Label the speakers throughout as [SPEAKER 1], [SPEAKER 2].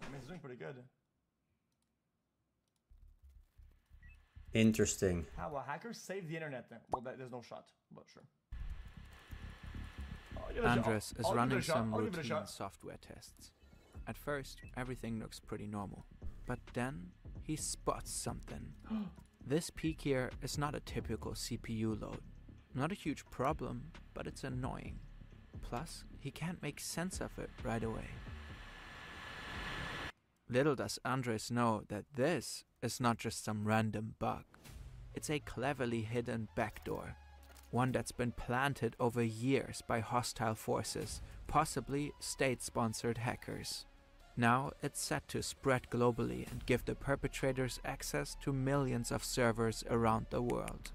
[SPEAKER 1] I mean, it's doing pretty good.
[SPEAKER 2] Interesting.
[SPEAKER 1] How will hackers save the internet then? Well, there's no shot, but sure.
[SPEAKER 3] Andres is running some routine software tests. At first, everything looks pretty normal, but then he spots something. This peak here is not a typical CPU load. Not a huge problem, but it's annoying. Plus, he can't make sense of it right away. Little does Andres know that this is not just some random bug. It's a cleverly hidden backdoor. One that's been planted over years by hostile forces, possibly state-sponsored hackers. Now it's set to spread globally and give the perpetrators access to millions of servers around the world.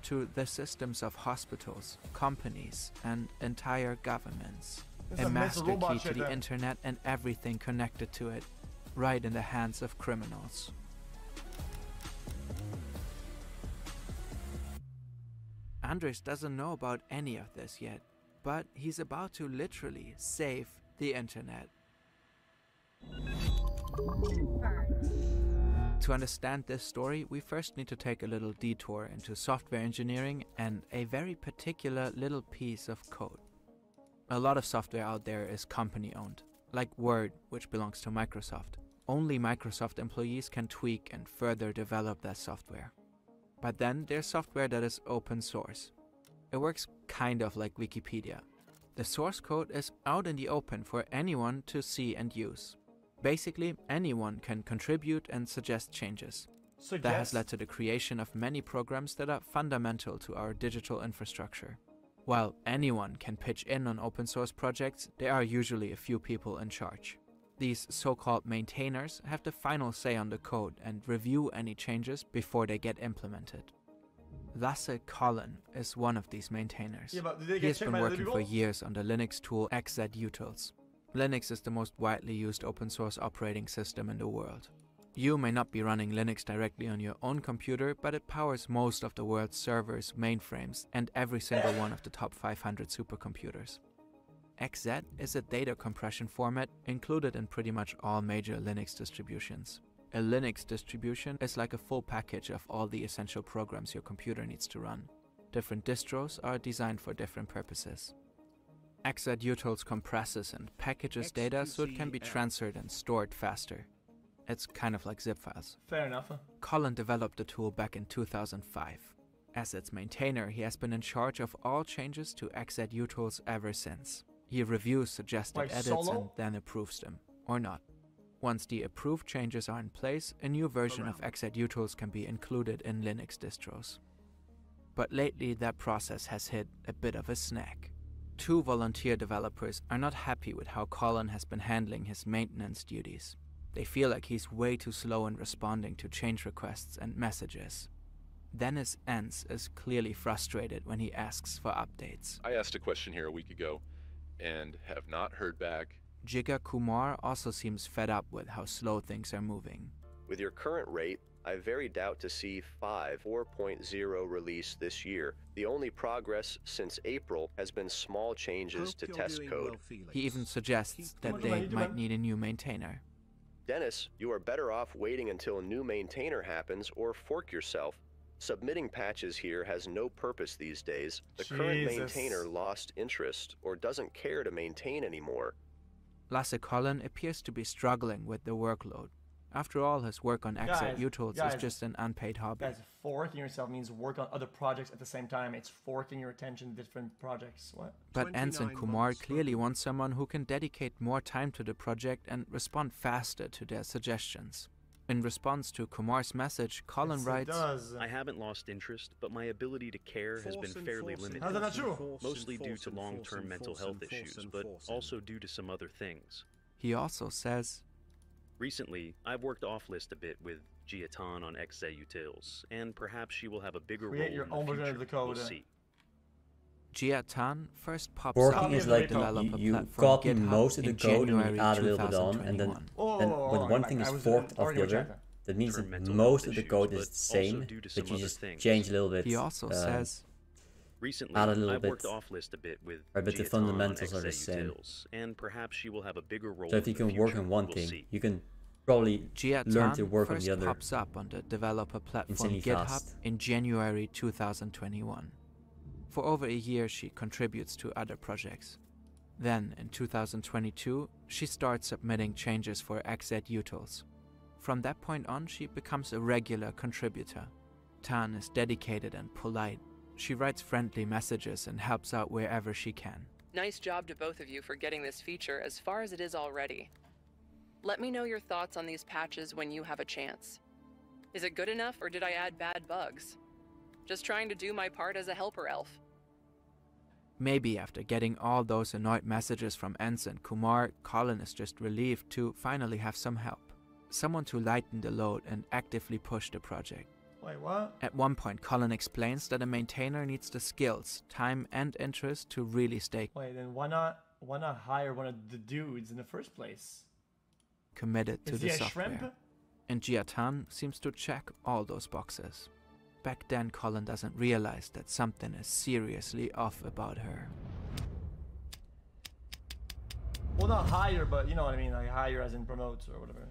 [SPEAKER 3] To the systems of hospitals, companies, and entire governments. A master key to the internet and everything connected to it, right in the hands of criminals. Andres doesn't know about any of this yet, but he's about to literally save the internet. To understand this story, we first need to take a little detour into software engineering and a very particular little piece of code. A lot of software out there is company-owned, like Word, which belongs to Microsoft. Only Microsoft employees can tweak and further develop that software. But then there's software that is open source. It works kind of like Wikipedia. The source code is out in the open for anyone to see and use. Basically, anyone can contribute and suggest changes. That has led to the creation of many programs that are fundamental to our digital infrastructure. While anyone can pitch in on open source projects, there are usually a few people in charge. These so-called maintainers have the final say on the code and review any changes before they get implemented. Lasse Collin is one of these maintainers. He has been working for years on the Linux tool xZutils. Linux is the most widely used open source operating system in the world. You may not be running Linux directly on your own computer, but it powers most of the world's servers, mainframes, and every single one of the top 500 supercomputers. xZ is a data compression format included in pretty much all major Linux distributions. A Linux distribution is like a full package of all the essential programs your computer needs to run. Different distros are designed for different purposes. xZutils compresses and packages data so it can be transferred and stored faster. It's kind of like zip files.
[SPEAKER 1] Fair enough.
[SPEAKER 3] Collin developed the tool back in 2005. As its maintainer, he has been in charge of all changes to xZutils ever since. He reviews suggested edits and then approves them, or not. Once the approved changes are in place, a new version of xZutils can be included in Linux distros. But lately that process has hit a bit of a snag. 2 volunteer developers are not happy with how Collin has been handling his maintenance duties. They feel like he's way too slow in responding to change requests and messages. Dennis Enns is clearly frustrated when he asks for updates.
[SPEAKER 4] I asked a question here a week ago and have not heard back.
[SPEAKER 3] Jigar Kumar also seems fed up with how slow things are moving.
[SPEAKER 5] With your current rate, I very doubt to see 4.0 release this year. The only progress since April has been small changes to test code.
[SPEAKER 3] He even suggests that they might need a new maintainer.
[SPEAKER 5] Dennis, you are better off waiting until a new maintainer happens or fork yourself. Submitting patches here has no purpose these days. The current maintainer lost interest or doesn't care to maintain anymore.
[SPEAKER 3] Lasse Collin appears to be struggling with the workload. After all, his work on xZutils is just an unpaid hobby.
[SPEAKER 1] Guys, forking yourself means work on other projects at the same time. It's forking your attention to different projects. What?
[SPEAKER 3] But Enns and Kumar clearly want someone who can dedicate more time to the project and respond faster to their suggestions. In response to Kumar's message, Collin writes,
[SPEAKER 6] I haven't lost interest, but my ability to care has been fairly limited.
[SPEAKER 1] How's that not true?
[SPEAKER 6] Mostly due to long-term mental health issues, but also due to some other things.
[SPEAKER 3] He also says,
[SPEAKER 6] recently, I've worked off-list a bit with Giatan on xZutils, and perhaps she will have a bigger role in the future. We'll see.
[SPEAKER 3] Giatan first pops
[SPEAKER 2] Forking
[SPEAKER 3] up
[SPEAKER 2] is
[SPEAKER 3] in
[SPEAKER 2] like
[SPEAKER 3] the developer
[SPEAKER 2] you
[SPEAKER 3] platform
[SPEAKER 2] copy
[SPEAKER 3] GitHub
[SPEAKER 2] most of the
[SPEAKER 3] in
[SPEAKER 2] code and you
[SPEAKER 3] January
[SPEAKER 2] add a little bit on, and then when one thing is forked off the other, that means that most of the code is the same, but you just change a little bit.
[SPEAKER 3] He also says,
[SPEAKER 6] Recently,
[SPEAKER 2] add a little
[SPEAKER 6] I've
[SPEAKER 2] bit.
[SPEAKER 6] worked off-list a bit with
[SPEAKER 2] But the
[SPEAKER 6] Giaton
[SPEAKER 2] fundamentals
[SPEAKER 6] on
[SPEAKER 2] are the same.
[SPEAKER 6] xQc, and perhaps she will have a bigger role.
[SPEAKER 2] So if you
[SPEAKER 6] in the
[SPEAKER 2] can work
[SPEAKER 6] future,
[SPEAKER 2] on one
[SPEAKER 6] we'll
[SPEAKER 2] thing,
[SPEAKER 6] see.
[SPEAKER 2] you can probably learn to
[SPEAKER 3] Giaton
[SPEAKER 2] work on
[SPEAKER 3] first
[SPEAKER 2] the other.
[SPEAKER 3] pops up on the developer platform
[SPEAKER 2] Insanely
[SPEAKER 3] GitHub
[SPEAKER 2] fast.
[SPEAKER 3] in January 2021. For over a year, she contributes to other projects. Then, in 2022, she starts submitting changes for xZutils. From that point on, she becomes a regular contributor. Tan is dedicated and polite. She writes friendly messages and helps out wherever she can.
[SPEAKER 7] Nice job to both of you for getting this feature as far as it is already. Let me know your thoughts on these patches when you have a chance. Is it good enough, or did I add bad bugs? Just trying to do my part as a helper elf.
[SPEAKER 3] Maybe after getting all those annoyed messages from Ensign Kumar, Colin is just relieved to finally have some help. Someone to lighten the load and actively push the project.
[SPEAKER 1] Wait, what?
[SPEAKER 3] At one point, Colin explains that a maintainer needs the skills, time, and interest to really stay
[SPEAKER 1] Wait, then why not hire one of the dudes in the first place?
[SPEAKER 3] committed to
[SPEAKER 1] Is
[SPEAKER 3] the
[SPEAKER 1] he a
[SPEAKER 3] software.
[SPEAKER 1] shrimp?
[SPEAKER 3] And Giaton seems to check all those boxes. Back then, Colin doesn't realize that something is seriously off about her.
[SPEAKER 1] Well, not hire, but you know what I mean, like hire as in promote or whatever.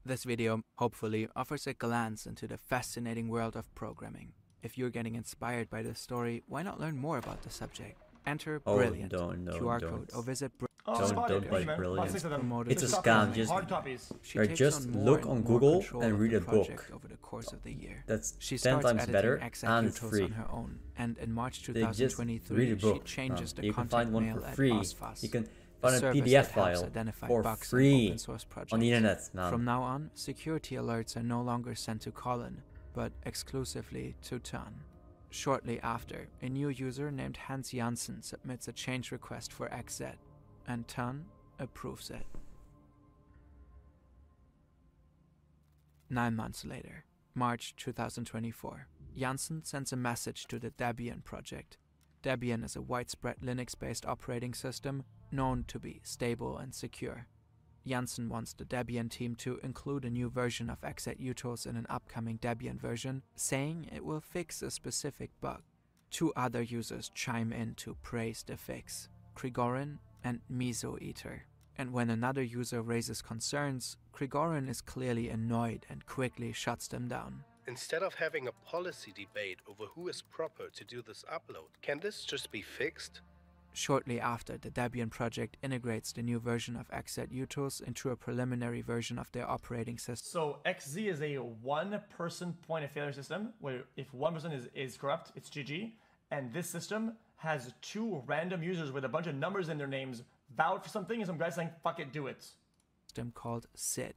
[SPEAKER 3] This video, hopefully, offers a glance into the fascinating world of programming. If you're getting inspired by this story, why not learn more about the subject? Enter Brilliant QR code or visit
[SPEAKER 2] Don't buy Brilliant.
[SPEAKER 3] promoted
[SPEAKER 2] It's a
[SPEAKER 3] to
[SPEAKER 2] scam.
[SPEAKER 3] Colin.
[SPEAKER 2] Just
[SPEAKER 1] hard copies.
[SPEAKER 3] She
[SPEAKER 2] or
[SPEAKER 3] takes
[SPEAKER 2] just
[SPEAKER 3] on more
[SPEAKER 2] look
[SPEAKER 3] and
[SPEAKER 2] on
[SPEAKER 3] more
[SPEAKER 2] Google
[SPEAKER 3] control
[SPEAKER 2] and
[SPEAKER 3] of
[SPEAKER 2] read
[SPEAKER 3] the
[SPEAKER 2] a book.
[SPEAKER 3] project over the course of the year.
[SPEAKER 2] That's
[SPEAKER 3] She
[SPEAKER 2] 10
[SPEAKER 3] starts
[SPEAKER 2] times
[SPEAKER 3] editing
[SPEAKER 2] better
[SPEAKER 3] xZutils
[SPEAKER 2] and free.
[SPEAKER 3] on her own, and in March
[SPEAKER 2] They just read
[SPEAKER 3] 2023,
[SPEAKER 2] a book.
[SPEAKER 3] she changes the
[SPEAKER 2] You can
[SPEAKER 3] content
[SPEAKER 2] find one
[SPEAKER 3] mail
[SPEAKER 2] for
[SPEAKER 3] at
[SPEAKER 2] free.
[SPEAKER 3] OSFAS,
[SPEAKER 2] You can
[SPEAKER 3] a
[SPEAKER 2] find a
[SPEAKER 3] service
[SPEAKER 2] PDF
[SPEAKER 3] that helps
[SPEAKER 2] file
[SPEAKER 3] identify
[SPEAKER 2] for
[SPEAKER 3] bugs in
[SPEAKER 2] free
[SPEAKER 3] open source projects.
[SPEAKER 2] on the internet, man.
[SPEAKER 3] From now on, security alerts are no longer sent to Colin, but exclusively to Tan. Shortly after, a new user named Hans Janssen submits a change request for xZ, and Tan approves it. 9 months later, March 2024, Janssen sends a message to the Debian project. Debian is a widespread Linux-based operating system known to be stable and secure. Janssen wants the Debian team to include a new version of xZutils in an upcoming Debian version, saying it will fix a specific bug. 2 other users chime in to praise the fix, Grigorin and Miso Eater. And when another user raises concerns, Grigorin is clearly annoyed and quickly shuts them down.
[SPEAKER 8] Instead of having a policy debate over who is proper to do this upload, can this just be fixed?
[SPEAKER 3] Shortly after, the Debian project integrates the new version of xZutils into a preliminary version of their operating system.
[SPEAKER 1] So XZ is a one-person point of failure system where if one person is corrupt, it's GG. And this system has 2 random users with a bunch of numbers in their names vowed for something and some guy saying, fuck it, do it.
[SPEAKER 3] System called SID.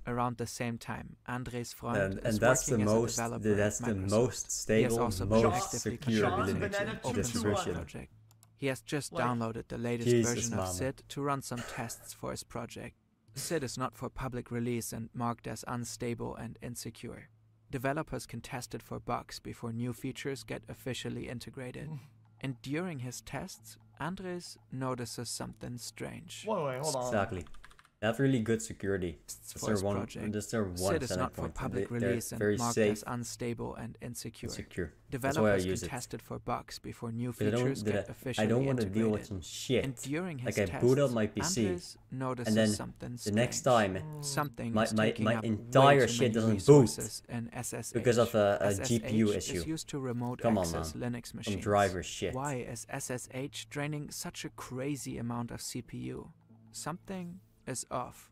[SPEAKER 3] Around the same time, Andre's Freund
[SPEAKER 2] and
[SPEAKER 3] is
[SPEAKER 2] that's the
[SPEAKER 3] working as
[SPEAKER 2] most
[SPEAKER 3] a developer
[SPEAKER 2] that's
[SPEAKER 3] at
[SPEAKER 2] the
[SPEAKER 3] Microsoft.
[SPEAKER 2] most
[SPEAKER 3] He has
[SPEAKER 2] stable,
[SPEAKER 3] also been
[SPEAKER 2] most
[SPEAKER 3] actively
[SPEAKER 2] secure
[SPEAKER 3] contributing to
[SPEAKER 2] Linux
[SPEAKER 3] an open source
[SPEAKER 2] distribution.
[SPEAKER 3] project. He has just
[SPEAKER 1] Like,
[SPEAKER 3] downloaded the latest
[SPEAKER 2] Jesus,
[SPEAKER 3] version of
[SPEAKER 2] mama.
[SPEAKER 3] SID to run some tests for his project. SID is not for public release and marked as unstable and insecure. Developers can test it for bugs before new features get officially integrated. And during his tests, Andres notices something strange.
[SPEAKER 1] Wait, hold on.
[SPEAKER 2] Exactly. They have really good security. That's
[SPEAKER 3] For his
[SPEAKER 2] their one.
[SPEAKER 3] project.
[SPEAKER 2] That's their one
[SPEAKER 3] SID is
[SPEAKER 2] selling
[SPEAKER 3] not for
[SPEAKER 2] point.
[SPEAKER 3] public
[SPEAKER 2] They're
[SPEAKER 3] release and
[SPEAKER 2] very
[SPEAKER 3] marked
[SPEAKER 2] safe
[SPEAKER 3] as unstable and insecure.
[SPEAKER 2] and secure. That's why I
[SPEAKER 3] Developers
[SPEAKER 2] use
[SPEAKER 3] can
[SPEAKER 2] it.
[SPEAKER 3] test it for bugs before new
[SPEAKER 2] But
[SPEAKER 3] features get officially
[SPEAKER 2] I don't want to
[SPEAKER 3] integrated.
[SPEAKER 2] deal with some shit.
[SPEAKER 3] And during his
[SPEAKER 2] Like I
[SPEAKER 3] tests,
[SPEAKER 2] boot up my PC,
[SPEAKER 3] Andres notices
[SPEAKER 2] and then
[SPEAKER 3] something
[SPEAKER 2] the next
[SPEAKER 3] strange.
[SPEAKER 2] time
[SPEAKER 3] Something
[SPEAKER 2] my
[SPEAKER 3] is taking up
[SPEAKER 2] entire
[SPEAKER 3] way too
[SPEAKER 2] shit
[SPEAKER 3] many
[SPEAKER 2] doesn't boot
[SPEAKER 3] resources in SSH.
[SPEAKER 2] because of a
[SPEAKER 3] SSH
[SPEAKER 2] GPU
[SPEAKER 3] is
[SPEAKER 2] issue.
[SPEAKER 3] used to remote
[SPEAKER 2] Come on,
[SPEAKER 3] access
[SPEAKER 2] man.
[SPEAKER 3] Linux
[SPEAKER 2] Some
[SPEAKER 3] machines.
[SPEAKER 2] driver shit.
[SPEAKER 3] Why is SSH draining such a crazy amount of CPU? Something is off.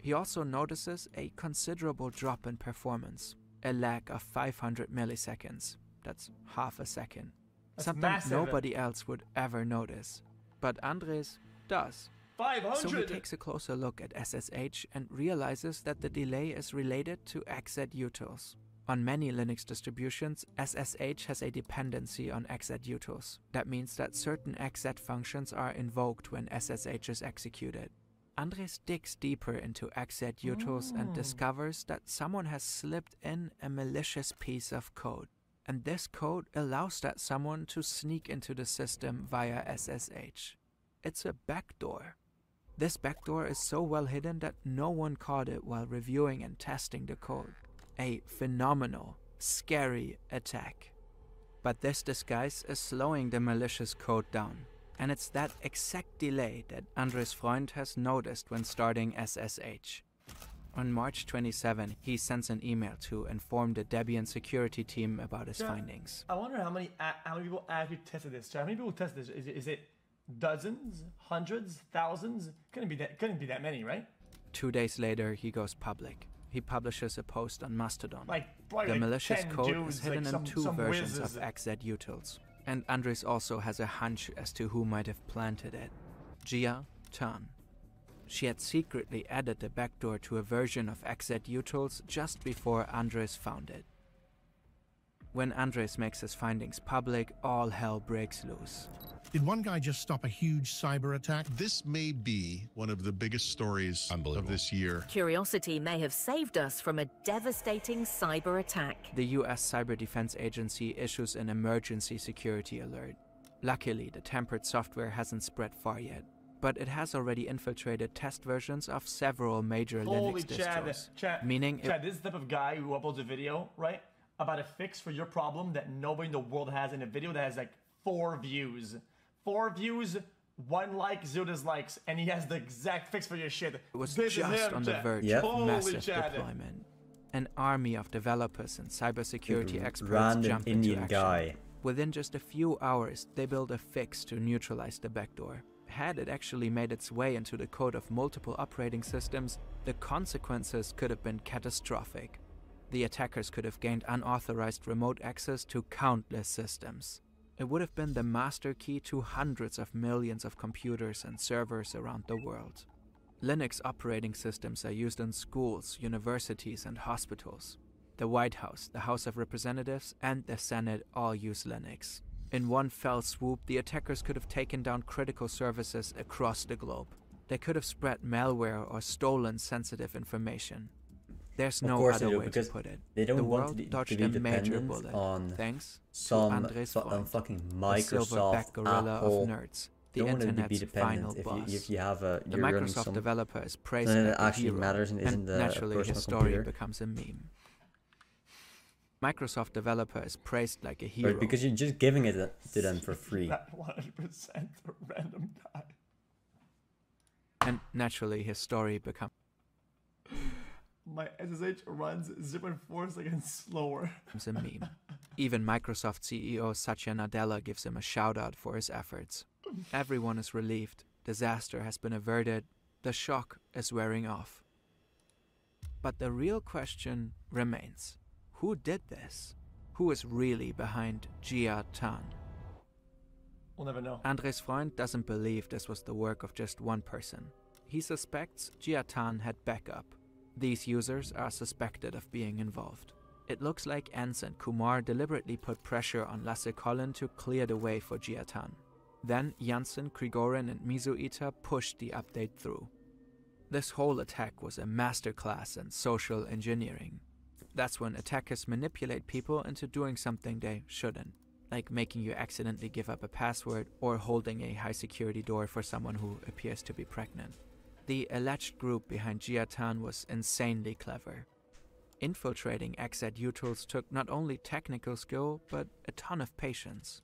[SPEAKER 3] He also notices a considerable drop in performance, a lag of 500 milliseconds. That's half a second.
[SPEAKER 1] That's
[SPEAKER 3] Something
[SPEAKER 1] massive.
[SPEAKER 3] nobody else would ever notice. But Andres does.
[SPEAKER 1] 500!
[SPEAKER 3] So he takes a closer look at SSH and realizes that the delay is related to xZutils. On many Linux distributions, SSH has a dependency on xZutils. That means that certain xZ functions are invoked when SSH is executed. Andres digs deeper into xZutils and discovers that someone has slipped in a malicious piece of code. And this code allows that someone to sneak into the system via SSH. It's a backdoor. This backdoor is so well hidden that no one caught it while reviewing and testing the code. A phenomenal scary attack. But this disguise is slowing the malicious code down. And it's that exact delay that Andres Freund has noticed when starting SSH. On March 27, he sends an email to inform the Debian security team about his findings.
[SPEAKER 1] I wonder how many people actually tested this. How many people tested this? Is it dozens, hundreds, thousands? Couldn't be that many, right?
[SPEAKER 3] 2 days later, he goes public. He publishes a post on Mastodon.
[SPEAKER 1] The
[SPEAKER 3] malicious code is hidden in two versions of xZutils. And Andres also has a hunch as to who might have planted it. Jia Tan. She had secretly added the backdoor to a version of xZutils just before Andres found it. When Andres makes his findings public, all hell breaks loose.
[SPEAKER 9] Did one guy just stop a huge cyber attack?
[SPEAKER 10] This may be one of the biggest stories of this year.
[SPEAKER 11] Curiosity may have saved us from a devastating cyber attack.
[SPEAKER 3] The US Cyber Defense Agency issues an emergency security alert. Luckily, the tampered software hasn't spread far yet, but it has already infiltrated test versions of several major Linux distros. Meaning
[SPEAKER 1] Chad, this is the type of guy who uploads a video, right, about a fix for your problem that nobody in the world has, in a video that has like 4 views. 4 views, 1 like, 0 dislikes, and he has the exact fix for your shit.
[SPEAKER 3] It was just on the verge of massive deployment. An army of developers and cybersecurity experts jumped into action. Within just a few hours, they built a fix to neutralize the backdoor. Had it actually made its way into the code of multiple operating systems, the consequences could have been catastrophic. The attackers could have gained unauthorized remote access to countless systems. It would have been the master key to hundreds of millions of computers and servers around the world. Linux operating systems are used in schools, universities, and hospitals. The White House, the House of Representatives, and the Senate all use Linux. In one fell swoop, the attackers could have taken down critical services across the globe. They could have spread malware or stolen sensitive information. There's no other way to put it.
[SPEAKER 2] They don't
[SPEAKER 3] the
[SPEAKER 2] want
[SPEAKER 3] world
[SPEAKER 2] to
[SPEAKER 3] dodged
[SPEAKER 2] be
[SPEAKER 3] a major
[SPEAKER 2] dependent
[SPEAKER 3] bullet,
[SPEAKER 2] on
[SPEAKER 3] thanks
[SPEAKER 2] some
[SPEAKER 3] to Andres Freund,
[SPEAKER 2] fucking
[SPEAKER 3] the silverback
[SPEAKER 2] Microsoft,
[SPEAKER 3] gorilla
[SPEAKER 2] Apple.
[SPEAKER 3] of nerds, the
[SPEAKER 2] Don't want to be
[SPEAKER 3] internet's final
[SPEAKER 2] dependent
[SPEAKER 3] boss.
[SPEAKER 2] if you have a
[SPEAKER 3] The
[SPEAKER 2] you're running
[SPEAKER 3] Microsoft
[SPEAKER 2] some
[SPEAKER 3] developer is praised
[SPEAKER 2] something
[SPEAKER 3] like
[SPEAKER 2] that
[SPEAKER 3] a
[SPEAKER 2] actually
[SPEAKER 3] hero,
[SPEAKER 2] matters and isn't
[SPEAKER 3] and
[SPEAKER 2] a
[SPEAKER 3] naturally
[SPEAKER 2] personal
[SPEAKER 3] his story
[SPEAKER 2] computer.
[SPEAKER 3] becomes a meme. Microsoft developer is praised like a hero.
[SPEAKER 2] Right, because you're just giving it to them for free.
[SPEAKER 1] That 100% a random guy.
[SPEAKER 3] And naturally his story becomes
[SPEAKER 1] My SSH runs 0.4 seconds slower.
[SPEAKER 3] a meme. Even Microsoft CEO Satya Nadella gives him a shout out for his efforts. Everyone is relieved. Disaster has been averted. The shock is wearing off. But the real question remains. Who did this? Who is really behind Jia Tan?
[SPEAKER 1] We'll never know.
[SPEAKER 3] Andres Freund doesn't believe this was the work of just one person. He suspects Jia Tan had backup. These users are suspected of being involved. It looks like Ens and Kumar deliberately put pressure on Lasse Collin to clear the way for Jia Tan. Then Janssen, Grigorin and Mizuita pushed the update through. This whole attack was a masterclass in social engineering. That's when attackers manipulate people into doing something they shouldn't, like making you accidentally give up a password or holding a high security door for someone who appears to be pregnant. The alleged group behind Jia Tan was insanely clever. Infiltrating xZutils took not only technical skill, but a ton of patience.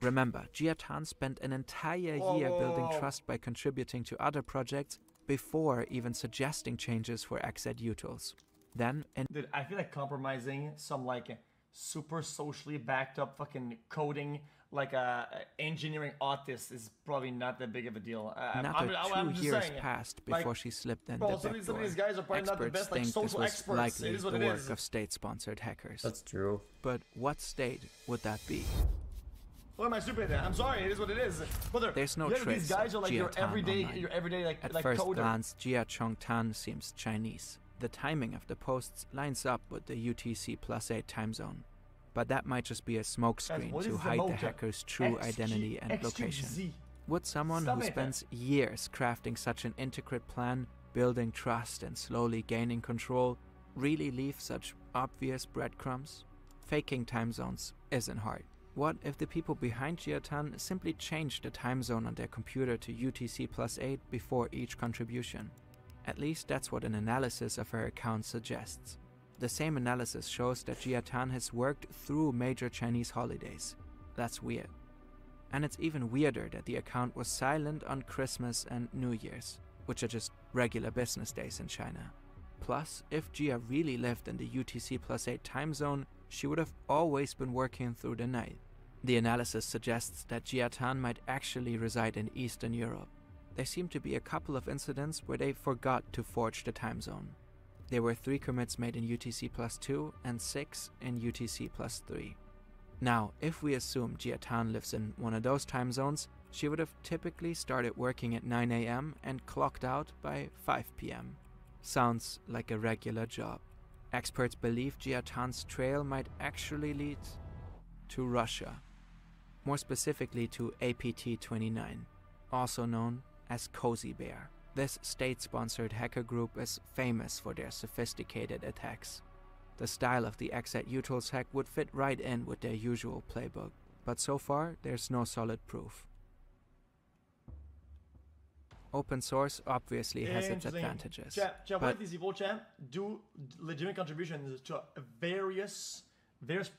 [SPEAKER 3] Remember, Jia Tan spent an entire year building trust by contributing to other projects before even suggesting changes for xZutils. Then,
[SPEAKER 1] Dude, I feel like compromising some like super socially backed up fucking coding like a engineering autist is probably not that big of a deal.
[SPEAKER 3] Another 2 years passed before she slipped in the back door.
[SPEAKER 1] Some of these guys are probably not the best, like, social experts.
[SPEAKER 3] Likely
[SPEAKER 1] it is what
[SPEAKER 3] the
[SPEAKER 1] it
[SPEAKER 3] work
[SPEAKER 1] is.
[SPEAKER 3] of state-sponsored hackers.
[SPEAKER 2] That's true.
[SPEAKER 3] But what state would that be?
[SPEAKER 1] What am I stupid at? I'm sorry, it is what it is. Brother,
[SPEAKER 3] there's no
[SPEAKER 1] trace.
[SPEAKER 3] These
[SPEAKER 1] guys are like your everyday
[SPEAKER 3] like At first
[SPEAKER 1] coder.
[SPEAKER 3] glance, Jia Chong Tan seems Chinese. The timing of the posts lines up with the UTC +8 time zone. But that might just be a smokescreen to hide the hacker's true identity and location. Would someone who spends years crafting such an intricate plan, building trust and slowly gaining control, really leave such obvious breadcrumbs? Faking time zones isn't hard. What if the people behind Jia Tan simply changed the time zone on their computer to UTC +8 before each contribution? At least that's what an analysis of her account suggests. The same analysis shows that Jiatan has worked through major Chinese holidays. That's weird. And it's even weirder that the account was silent on Christmas and New Year's, which are just regular business days in China. Plus, if Jia really lived in the UTC+8 time zone, she would have always been working through the night. The analysis suggests that Jiatan might actually reside in Eastern Europe. There seem to be a couple of incidents where they forgot to forge the time zone. There were 3 commits made in UTC+2 and 6 in UTC+3. Now, if we assume Jiatan lives in one of those time zones, she would have typically started working at 9 AM and clocked out by 5 PM. Sounds like a regular job. Experts believe Jiatan's trail might actually lead to Russia. More specifically to APT-29, also known as Cozy Bear. This state-sponsored hacker group is famous for their sophisticated attacks. The style of the xQc hack would fit right in with their usual playbook, but so far there's no solid proof. Open source obviously has its advantages.
[SPEAKER 1] Chat, what if these evil do legitimate contributions to various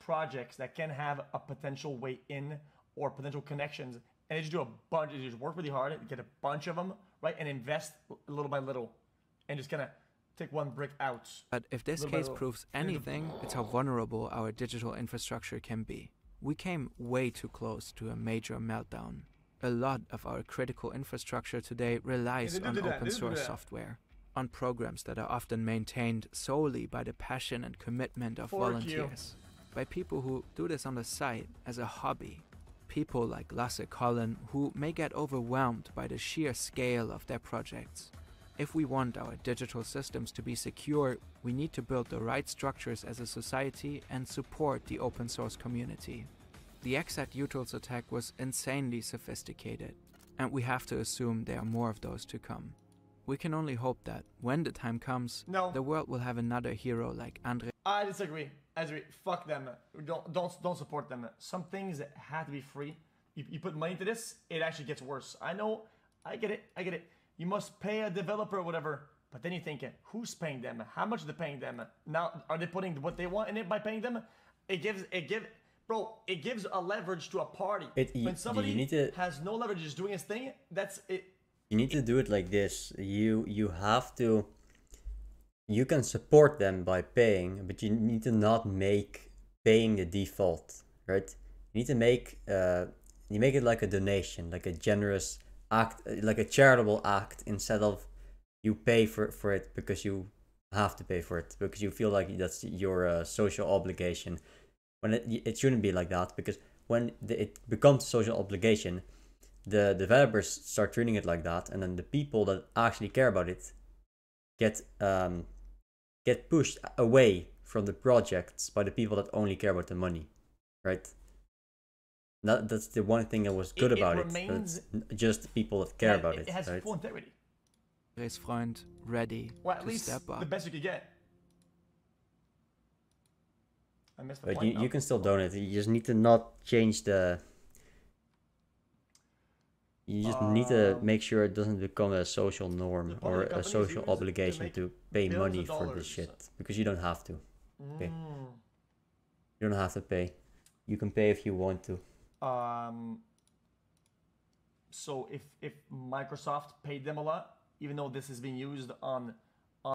[SPEAKER 1] projects that can have a potential way in or potential connections, and they just do a bunch, they just work really hard, get a bunch of them, right, and invest little by little, and just kind of take one brick out.
[SPEAKER 3] But if this case proves anything, it's how vulnerable our digital infrastructure can be. We came way too close to a major meltdown. A lot of our critical infrastructure today relies on open source software, on programs that are often maintained solely by the passion and commitment of volunteers, by people who do this on the side as a hobby. People like Lasse Collin, who may get overwhelmed by the sheer scale of their projects. If we want our digital systems to be secure, we need to build the right structures as a society and support the open source community. The xQc attack was insanely sophisticated, and we have to assume there are more of those to come. We can only hope that, when the time comes, the world will have another hero like Andre.
[SPEAKER 1] I disagree. Fuck them. Don't support them. Some things have to be free. You put money into this, it actually gets worse. I know. I get it. You must pay a developer or whatever. But then you think, who's paying them? How much are they paying them? Now, are they putting what they want in it by paying them? It gives a leverage to a party. When somebody has no leverage, just doing his thing, that's it.
[SPEAKER 2] You need to do it like this. You have to. You can support them by paying, but you need to not make paying the default, right? You need to make you make it like a donation, like a generous act, like a charitable act, instead of you pay for it because you have to pay for it, because you feel like that's your social obligation. When it shouldn't be like that, because when it becomes a social obligation, the developers start treating it like that, and then the people that actually care about it get pushed away from the projects by the people that only care about the money, right? That's the one thing that was good about it. That's just people that care about it.
[SPEAKER 1] It has
[SPEAKER 2] right?
[SPEAKER 1] full integrity.
[SPEAKER 3] His friend ready to step up.
[SPEAKER 1] The best you could get. I missed the
[SPEAKER 2] but
[SPEAKER 1] point.
[SPEAKER 2] You can still donate. You just need to not change the. You just need to make sure it doesn't become a social norm or a social obligation to pay money for this shit, because you don't have to. Okay. You don't have to pay. You can pay if you want to.
[SPEAKER 1] So if Microsoft paid them a lot, even though this is being used on